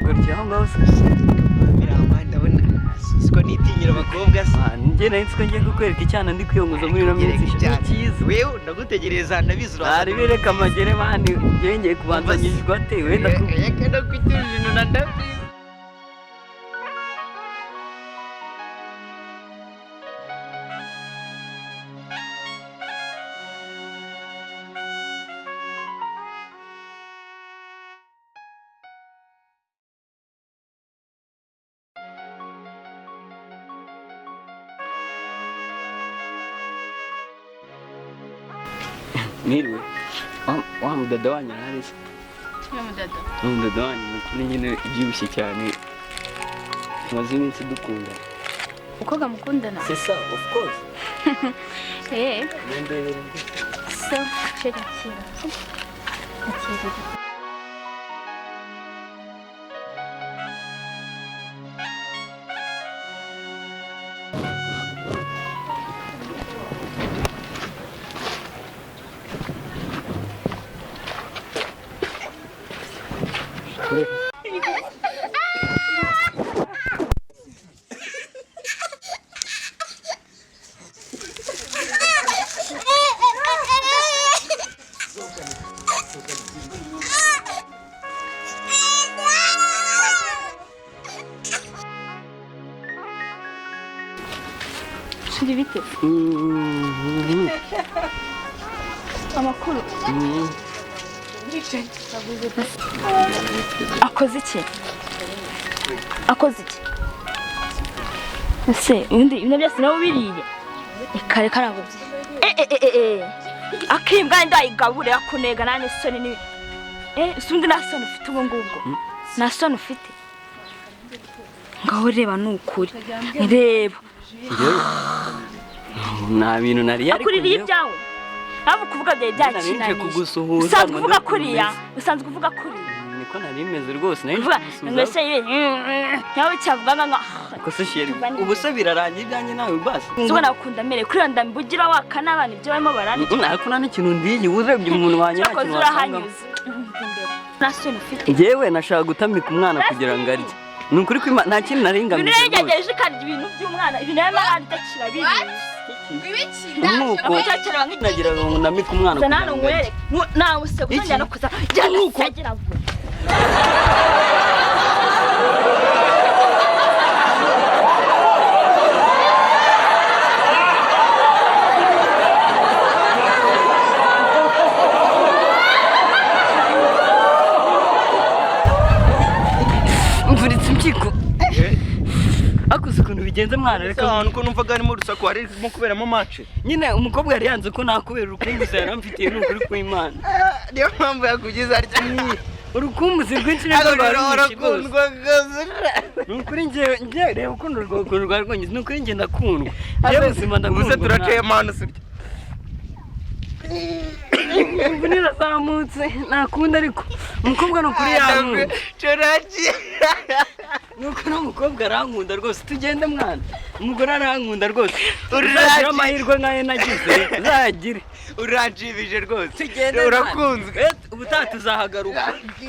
tugarukiye aho ngaho se ndabona siko nitinyira abakobwa se njye nari nzi ko ngiye kukwereka icyana ndi kwiyongoza muri ino minsi cyiza wewe ndagutegereza ndabizi ari bereka amagere mani njyewe ngiye kubanza nyijwa te wenda reka no kwitujino na ndabizi Niriwe wa mudada wanyu arahari se umudada wanyu mukuru nyine ubyibushye cyane tumaze iminsi dukunda Ukoga mukundana? c'est ça of course So chega Shuri bite? Amakuru. Akoze iki? Ese undi ibintu byose nawe biriye. Kare karabo. Akimbwa ndayigabure yakunega nane soni ni. Sundi nasoni ufite ubu ngubwo. Nasoni ufite. Ngaho reba nukuri. Reba. nta bintu nari yari akuririye ibyawe abo kuvuga bya nje kugusuhuza usanzwe kuvuga kuriya usanzwe kuvuga kuriya niko nari meze rwose nari ngese yawe cyavuga nga ko se sheri ubu se birarangiye ibyanjye nawe basi ubona ukunda mere kuri ndambugira wakana abana ibyo barimo barani nako nta n'ikintu ndiye urebye umuntu wanyira kintu wasangamo nasoni ufite yewe nashaka gutamika umwana kugira ngo arye nukuri ko nta kintu naringamije binegejeje kandi ibintu by'umwana ibintu y'amahandi takira bibi nuko nagira ngo namike umwana kugira ngo ngwere nawe se kuzajya no kuza jya vuba mvuritse impyiko akuze ukuntu bigenze mwana reka nuko numvaga ari mu rusaku harimo kuberamo match nyine umukobwa yari yanze ko nakubera urukumbuzi yaramfitiye n'ukuri kw'Imana niyo mpamvu yakugize arya urukumbuzi rwinshi nibwo rwarumukundwa nukuri njye reba ukuntu rwari rwonyine nukuri njye ndakundwa njye buzima ndakundwa gusa turaciye manu surya ubu nirazamutse nakunda ariko umukobwa nukuri yankunda nuko n'umukobwa arankunda rwose tugende mwana umugore arankunda rwose uragira amahirwe nk'ayo nagize uzayagire urajibije rwose tugende urakunzwe ubutaha tuzahagaruka